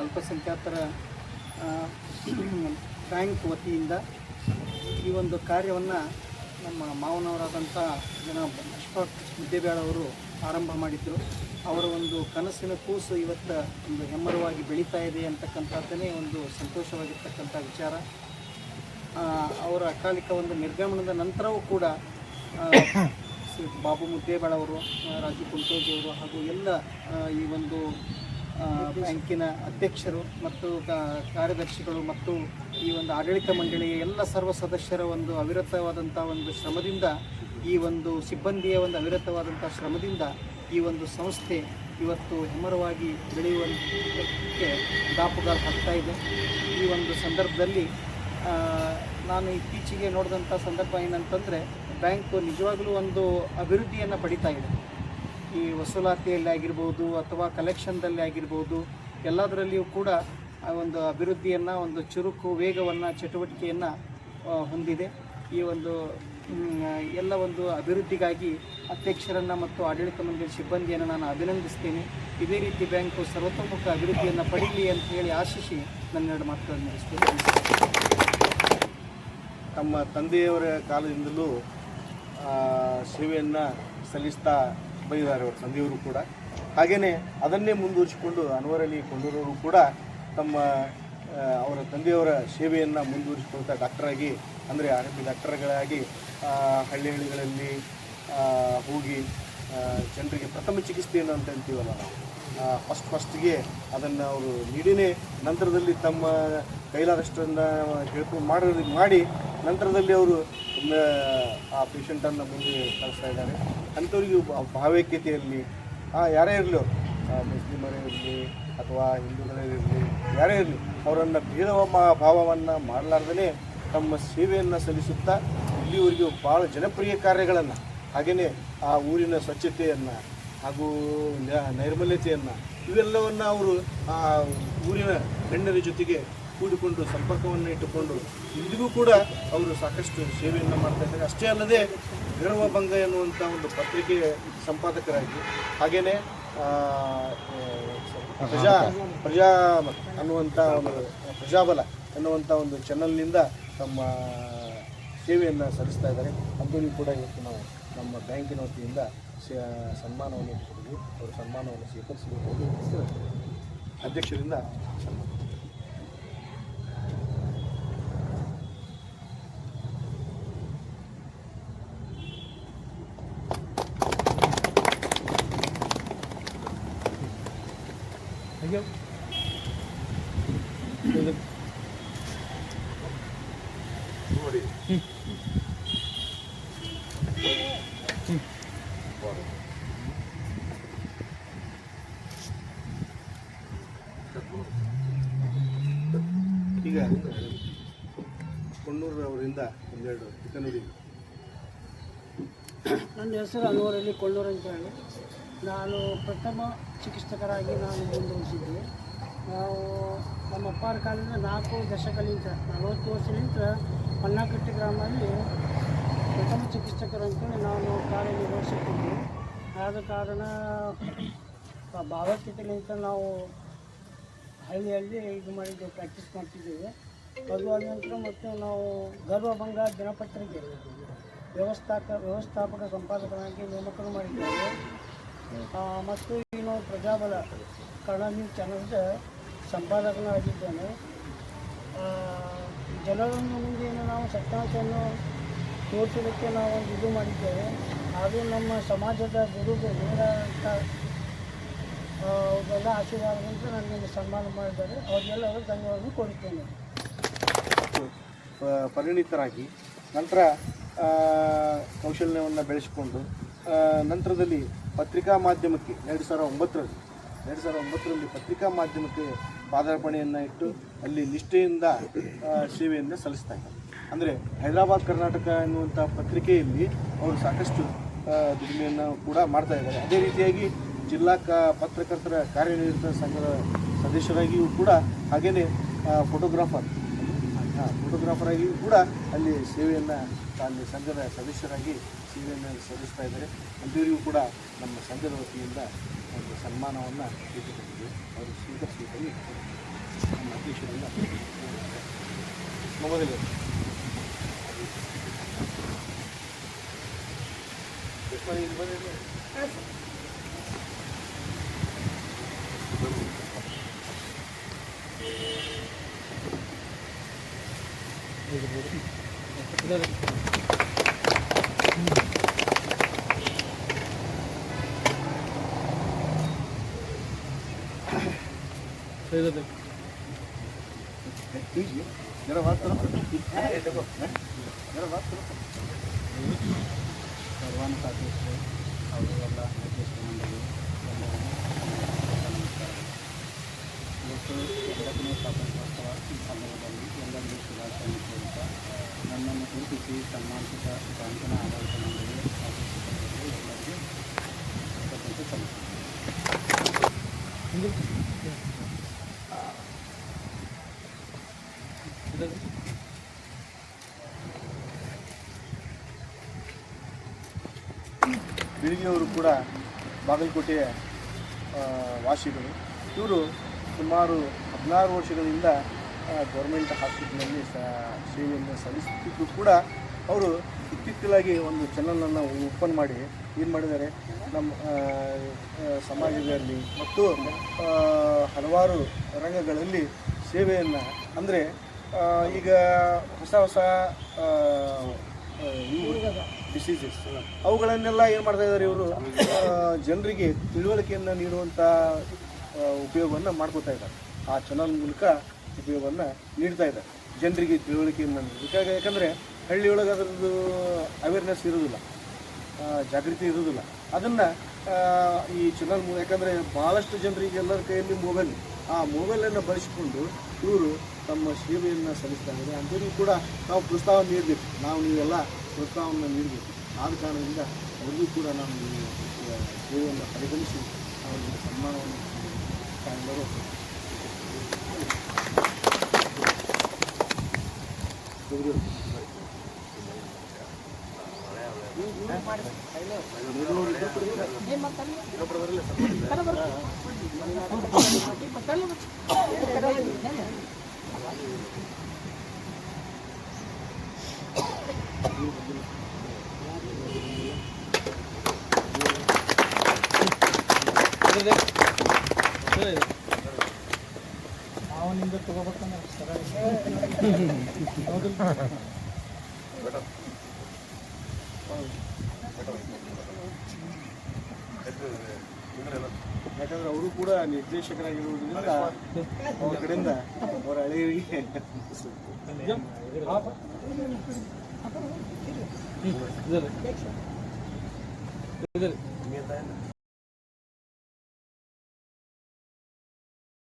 ಅಲ್ಪಸಂಖ್ಯಾತರ ಬ್ಯಾಂಕ್ ವತಿಯಿಂದ ಈ ಒಂದು ಕಾರ್ಯವನ್ನು ನಮ್ಮ ಮಾವನವರಾದಂಥ ಅಶ್ಫಾಕ್ ಮುದ್ದೇಬೇಳ ಅವರು ಆರಂಭ ಮಾಡಿದ್ದರು. ಅವರ ಒಂದು ಕನಸಿನ ಕೂಸು ಇವತ್ತು ಒಂದು ಹೆಮ್ಮರವಾಗಿ ಬೆಳೀತಾ ಇದೆ ಅಂತಕ್ಕಂಥದ್ದನ್ನೇ ಒಂದು ಸಂತೋಷವಾಗಿರ್ತಕ್ಕಂಥ ವಿಚಾರ. ಅವರ ಅಕಾಲಿಕ ಒಂದು ನಿರ್ಗಮನದ ನಂತರವೂ ಕೂಡ ಬಾಬು ಮುದ್ದೇಬೇಳ ಅವರು, ರಾಜು ಕುಂಟೋಜಿಯವರು ಹಾಗೂ ಎಲ್ಲ ಈ ಒಂದು ಬ್ಯಾಂಕಿನ ಅಧ್ಯಕ್ಷರು ಮತ್ತು ಕಾರ್ಯದರ್ಶಿಗಳು ಮತ್ತು ಈ ಒಂದು ಆಡಳಿತ ಮಂಡಳಿಯ ಎಲ್ಲ ಸರ್ವ ಸದಸ್ಯರ ಒಂದು ಅವಿರತವಾದಂಥ ಒಂದು ಶ್ರಮದಿಂದ, ಈ ಒಂದು ಸಿಬ್ಬಂದಿಯ ಒಂದು ಅವಿರತವಾದಂಥ ಶ್ರಮದಿಂದ ಈ ಒಂದು ಸಂಸ್ಥೆ ಇವತ್ತು ಹೆಮ್ಮರವಾಗಿ ಬೆಳೆಯುವಂತೆ ದಾಪುಗಾಲು ಹಾಕ್ತಾ ಇದೆ. ಈ ಒಂದು ಸಂದರ್ಭದಲ್ಲಿ ನಾನು ಇತ್ತೀಚೆಗೆ ನೋಡಿದಂಥ ಸಂದರ್ಭ ಏನಂತಂದರೆ, ಬ್ಯಾಂಕು ನಿಜವಾಗಲೂ ಒಂದು ಅಭಿವೃದ್ಧಿಯನ್ನು ಪಡಿತಾ ಇದೆ. ಈ ವಸೂಲಾತಿಯಲ್ಲಿ ಆಗಿರ್ಬೋದು ಅಥವಾ ಕಲೆಕ್ಷನ್ದಲ್ಲಿ ಆಗಿರ್ಬೋದು, ಎಲ್ಲದರಲ್ಲಿಯೂ ಕೂಡ ಆ ಒಂದು ಅಭಿವೃದ್ಧಿಯನ್ನು, ಒಂದು ಚುರುಕು ವೇಗವನ್ನು, ಚಟುವಟಿಕೆಯನ್ನು ಹೊಂದಿದೆ. ಈ ಒಂದು ಎಲ್ಲ ಒಂದು ಅಭಿವೃದ್ಧಿಗಾಗಿ ಅಧ್ಯಕ್ಷರನ್ನು ಮತ್ತು ಆಡಳಿತ ಮಂಡಳಿ ಸಿಬ್ಬಂದಿಯನ್ನು ನಾನು ಅಭಿನಂದಿಸ್ತೇನೆ. ಇದೇ ರೀತಿ ಬ್ಯಾಂಕು ಸರ್ವತೋಮುಖ ಅಭಿವೃದ್ಧಿಯನ್ನು ಪಡೀಲಿ ಅಂತ ಹೇಳಿ ಆಶಿಸಿ ನನ್ನೆರಡು ಮಾತುಗಳನ್ನು ನಡೆಸ್ತೀನಿ. ತಮ್ಮ ತಂದೆಯವರ ಕಾಲದಿಂದಲೂ ಸೇವೆಯನ್ನು ಸಲ್ಲಿಸ್ತಾ ಬಂದಿದ್ದಾರೆ ಅವರ ತಂದೆಯವರು ಕೂಡ. ಹಾಗೆಯೇ ಅದನ್ನೇ ಮುಂದುವರಿಸಿಕೊಂಡು ಅನ್ವರ್ ಅಲಿ ಕೊಂಡೂರವರು ಕೂಡ ತಮ್ಮ ಅವರ ತಂದೆಯವರ ಸೇವೆಯನ್ನು ಮುಂದುವರಿಸಿಕೊಳ್ತಾ ಡಾಕ್ಟರಾಗಿ, ಅಂದರೆ ಆರೋಗ್ಯ ಡಾಕ್ಟರ್ಗಳಾಗಿ ಹಳ್ಳಿಗಳಲ್ಲಿ ಹೋಗಿ ಜನರಿಗೆ ಪ್ರಥಮ ಚಿಕಿತ್ಸೆಯನ್ನು ಅಂತ ಅಂತೀವಲ್ಲ ನಾವು, ಫಸ್ಟಿಗೆ ಅದನ್ನು ಅವರು ನೀಡಿನೇ ನಂತರದಲ್ಲಿ ತಮ್ಮ ಕೈಲಾದಷ್ಟನ್ನು ಹೇಳ್ಕೊಂಡು ಮಾಡಿ ನಂತರದಲ್ಲಿ ಅವರು ಆ ಪೇಷಂಟನ್ನು ಮುಂದೆ ಕಳಿಸ್ತಾ ಇದ್ದಾರೆ. ಅಂಥವ್ರಿಗೆ ಭಾವೈಕ್ಯತೆಯಲ್ಲಿ ಯಾರೇ ಇರಲಿ, ಮುಸ್ಲಿಮರೇ ಇರಲಿ ಅಥವಾ ಹಿಂದೂಗಳೇ ಇರಲಿ, ಯಾರೇ ಇರಲಿ, ಅವರನ್ನು ಭೇದ ಭಾವವನ್ನು ಮಾಡಲಾರ್ದೇ ತಮ್ಮ ಸೇವೆಯನ್ನು ಸಲ್ಲಿಸುತ್ತಾ ಇಲ್ಲಿವರೆಗೂ ಭಾಳ ಜನಪ್ರಿಯ ಕಾರ್ಯಗಳನ್ನು, ಹಾಗೆಯೇ ಆ ಊರಿನ ಸ್ವಚ್ಛತೆಯನ್ನು ಹಾಗೂ ನೈರ್ಮಲ್ಯತೆಯನ್ನು ಇವೆಲ್ಲವನ್ನು ಅವರು ಆ ಊರಿನ ಗಣ್ಯರ ಜೊತೆಗೆ ಕೂಡಿಕೊಂಡು ಸಂಪರ್ಕವನ್ನು ಇಟ್ಟುಕೊಂಡು ಇಂದಿಗೂ ಕೂಡ ಅವರು ಸಾಕಷ್ಟು ಸೇವೆಯನ್ನು ಮಾಡ್ತಾಯಿದ್ದಾರೆ. ಅಷ್ಟೇ ಅಲ್ಲದೆ ಗರ್ವಭಂಗ ಎನ್ನುವಂಥ ಒಂದು ಪತ್ರಿಕೆಯ ಸಂಪಾದಕರಾಗಿ, ಹಾಗೆಯೇ ಪ್ರಜಾ ಅನ್ನುವಂಥ ಒಂದು ಪ್ರಜಾಬಲ ಎನ್ನುವಂಥ ಒಂದು ಚಾನಲ್ನಿಂದ ತಮ್ಮ ಸೇವೆಯನ್ನು ಸಲ್ಲಿಸ್ತಾ ಇದ್ದಾರೆ. ಅಂಥವ್ರಿಗೂ ಕೂಡ ಇವತ್ತು ನಾವು ನಮ್ಮ ಬ್ಯಾಂಕಿನ ವತಿಯಿಂದ ಸನ್ಮಾನವನ್ನು ಕೊಟ್ಟಿದ್ದೀವಿ. ಅವರ ಸನ್ಮಾನವನ್ನು ಸ್ವೀಕರಿಸಬೇಕು. ಅಧ್ಯಕ್ಷರಿಂದ ಸನ್ಮಾನ. ನೋಡಿ ಈಗ ಕೊಂಡೂರು ಅವರಿಂದ ಒಂದೆರಡು ನುಡಿ. ನನ್ನ ಹೆಸರು ಅನ್ವರ್ ಅಲಿ ಕೊಂಡೂರು ಅಂತ ಹೇಳಿ. ನಾನು ಪ್ರಥಮ ಚಿಕಿತ್ಸಕರಾಗಿ ನಾನು ಮುಂದುವರಿಸಿದ್ದೆ. ನಾವು ನಮ್ಮ ಅಪ್ಪಾರ ಕಾಲದಿಂದ 4 ದಶಕಲಿಂದ 40 ವರ್ಷಲಿಂದ ಪನ್ನಾಕಟ್ಟಿ ಗ್ರಾಮದಲ್ಲಿ ಪ್ರಥಮ ಚಿಕಿತ್ಸಕರು ಅಂತೇಳಿ ನಾನು ಕಾರ್ಯನಿರ್ವಹಿಸುತ್ತಿದ್ದೆ. ಆದ ಕಾರಣ ಭಾವೈಕ್ಯತೆಲಿಂದ ನಾವು ಹಳ್ಳಿಯಲ್ಲಿ ಇದು ಮಾಡಿದ್ದೇವೆ, ಪ್ರಾಕ್ಟೀಸ್ ಮಾಡ್ತಿದ್ದೇವೆ. ಅದು ಆದ ನಂತರ ಮತ್ತು ನಾವು ಗರ್ವಭಂಗ ದಿನಪತ್ರಿಕೆ ವ್ಯವಸ್ಥಾಪಕ ಸಂಪಾದಕರಾಗಿ ನೇಮಕ ಮಾಡಿದ್ದೇವೆ. ಮತ್ತು ಇನ್ನು ಪ್ರಜಾಬಲ ಕನ್ನಡ ನ್ಯೂಸ್ ಚಾನಲ್ದ ಸಂಪಾದಕನಾಗಿದ್ದೇನೆ. ಜನರನ್ನು ಮುಂದೆ ನಾವು ಸತ್ಯಾಂಶವನ್ನು ತೋರಿಸೋದಕ್ಕೆ ನಾವು ಇದು ಮಾಡಿದ್ದೇವೆ. ಹಾಗೂ ನಮ್ಮ ಸಮಾಜದ ಗುರುಗಳು ಅಂತ ಅವರೆಲ್ಲ ಆಶೀರ್ವಾದದಿಂದ ನನಗೆ ಸನ್ಮಾನ ಮಾಡಿದ್ದಾರೆ. ಅವರಿಗೆಲ್ಲ ಧನ್ಯವಾದ ಕೊಡುತ್ತೇನೆ. ಪರಿಣಿತರಾಗಿ ನಂತರ ಕೌಶಲ್ಯವನ್ನು ಬೆಳೆಸಿಕೊಂಡು ನಂತರದಲ್ಲಿ ಪತ್ರಿಕಾ ಮಾಧ್ಯಮಕ್ಕೆ 2009ರಲ್ಲಿ ಪತ್ರಿಕಾ ಮಾಧ್ಯಮಕ್ಕೆ ಪಾದಾರ್ಪಣೆಯನ್ನು ಇಟ್ಟು ಅಲ್ಲಿ ನಿಷ್ಠೆಯಿಂದ ಸೇವೆಯನ್ನು ಸಲ್ಲಿಸ್ತಾ ಇದ್ದಾರೆ. ಅಂದರೆ ಹೈದರಾಬಾದ್ ಕರ್ನಾಟಕ ಎನ್ನುವಂಥ ಪತ್ರಿಕೆಯಲ್ಲಿ ಅವರು ಸಾಕಷ್ಟು ದುಡಿಮೆಯನ್ನು ಕೂಡ ಮಾಡ್ತಾ ಇದ್ದಾರೆ. ಅದೇ ರೀತಿಯಾಗಿ ಜಿಲ್ಲಾ ಪತ್ರಕರ್ತರ ಕಾರ್ಯನಿರತ ಸಂಘದ ಸದಸ್ಯರಾಗಿಯೂ ಕೂಡ, ಹಾಗೆಯೇ ಫೋಟೋಗ್ರಾಫರಾಗಿಯೂ ಕೂಡ ಅಲ್ಲಿ ಸೇವೆಯನ್ನು ಅಲ್ಲಿ ಸಂಘದ ಸದಸ್ಯರಾಗಿ ಸೇವೆಯನ್ನು ಸಲ್ಲಿಸ್ತಾ ಇದ್ದಾರೆ. ಅಂಥವರಿಗೂ ಕೂಡ ನಮ್ಮ ಸಂಘದ ವತಿಯಿಂದ ಒಂದು ಸನ್ಮಾನವನ್ನು ಇಟ್ಟುಕೊಂಡಿದ್ದೀವಿ. ಅವರು ಸ್ವೀಕರಿಸಬೇಕಾಗಿ ನಮ್ಮ ಅಧ್ಯಕ್ಷರಿಂದ ಮೊದಲೇ जरा बात करो जरा बात करो ಸರ್ವಾಂತ ಅಧ್ಯಕ್ಷರು ಅವರಿಗೆಲ್ಲ ಅಧ್ಯಕ್ಷ ಮಂಡಳಿ ನಮಸ್ಕಾರ. ಇವತ್ತು 20ನೇ ಸ್ವಾತಂತ್ರ್ಯೋತ್ಸವ ಈ ಸಂದರ್ಭದಲ್ಲಿ ಎಲ್ಲರಿಗೂ ಶುಭಾಶಯ ಕೋರುತ್ತ ನನ್ನನ್ನು ಗುರುತಿಸಿ ಸನ್ಮಾನಿಸಿದ ಬ್ಯಾಂಕಿನ ಆಡಳಿತ ಮಂಡಳಿ ಅಧ್ಯಕ್ಷರು ಎಲ್ಲರಿಗೂ ಕೃತಜ್ಞತೆ ಸಲ್ಲಿಸುತ್ತೇನೆ. ಬಿಳಿಗಿಯವರು ಕೂಡ ಬಾಗಲಕೋಟೆಯ ವಾಸಿಗಳು. ಇವರು ಸುಮಾರು 16 ವರ್ಷಗಳಿಂದ ಗೌರ್ಮೆಂಟ್ ಹಾಸ್ಪಿಟಲ್ನಲ್ಲಿ ಸೇವೆಯನ್ನು ಸಲ್ಲಿಸುತ್ತಿದ್ದು ಕೂಡ ಅವರು ಇತ್ತೀಚಲಾಗಿ ಒಂದು ಚಾನಲನ್ನು ಓಪನ್ ಮಾಡಿ ಏನು ಮಾಡಿದ್ದಾರೆ, ನಮ್ಮ ಸಮಾಜದಲ್ಲಿ ಮತ್ತು ಹಲವಾರು ರಂಗಗಳಲ್ಲಿ ಸೇವೆಯನ್ನು ಅಂದರೆ ಈಗ ಹೊಸ ಡಿಸೀಸಸ್ ಅವುಗಳನ್ನೆಲ್ಲ ಏನು ಮಾಡ್ತಾ ಇದ್ದಾರೆ ಇವರು ಜನರಿಗೆ ತಿಳುವಳಿಕೆಯನ್ನು ನೀಡುವಂಥ ಉಪಯೋಗವನ್ನು ಮಾಡ್ಕೋತಾ ಇದ್ದಾರೆ. ಆ ಚಾನಲ್ ಮೂಲಕ ಉಪಯೋಗವನ್ನು ನೀಡ್ತಾ ಇದ್ದಾರೆ, ಜನರಿಗೆ ತಿಳುವಳಿಕೆಯನ್ನು ನೀಡಬೇಕಾಗಿ. ಯಾಕಂದರೆ ಹಳ್ಳಿಯೊಳಗೆ ಅದರದ್ದು ಅವೇರ್ನೆಸ್ ಇರೋದಿಲ್ಲ, ಜಾಗೃತಿ ಇರೋದಿಲ್ಲ. ಅದನ್ನು ಈ ಚಾನಲ್ ಯಾಕಂದರೆ ಭಾಳಷ್ಟು ಜನರಿಗೆ ಎಲ್ಲರ ಕೈಯಲ್ಲಿ ಮೊಬೈಲ್, ಆ ಮೊಬೈಲನ್ನು ಬಳಸಿಕೊಂಡು ಇವರು ತಮ್ಮ ಸೇವೆಯನ್ನು ಸಲ್ಲಿಸ್ತಾ ಇದ್ದಾರೆ. ಅಂಥವ್ರಿಗೂ ಕೂಡ ನಾವು ಪ್ರೋತ್ಸಾಹ ನೀಡಬೇಕು, ನೀವೆಲ್ಲ ಪ್ರೋತ್ಸಾಹವನ್ನು ನೀಡಬೇಕು. ಆದ ಕಾರಣದಿಂದ ಅವ್ರಿಗೂ ಕೂಡ ನಾವು ಈ ಸೇವೆಯನ್ನು ಪರಿಗಣಿಸಿ ಅವರಿಗೆ ಸನ್ಮಾನವನ್ನು ತಾವೆಲ್ಲರೂ ಅವನಿಂದ ತಗೋಬೇಕಂದ್ರೆ ಯಾಕಂದರೆ ಅವರು ಕೂಡ ನಿರ್ದೇಶಕರಾಗಿರುವುದರಿಂದ ಅವ್ರ ಕಡೆಯಿಂದ ಅವರ ಹಳೆಯವರಿಗೆ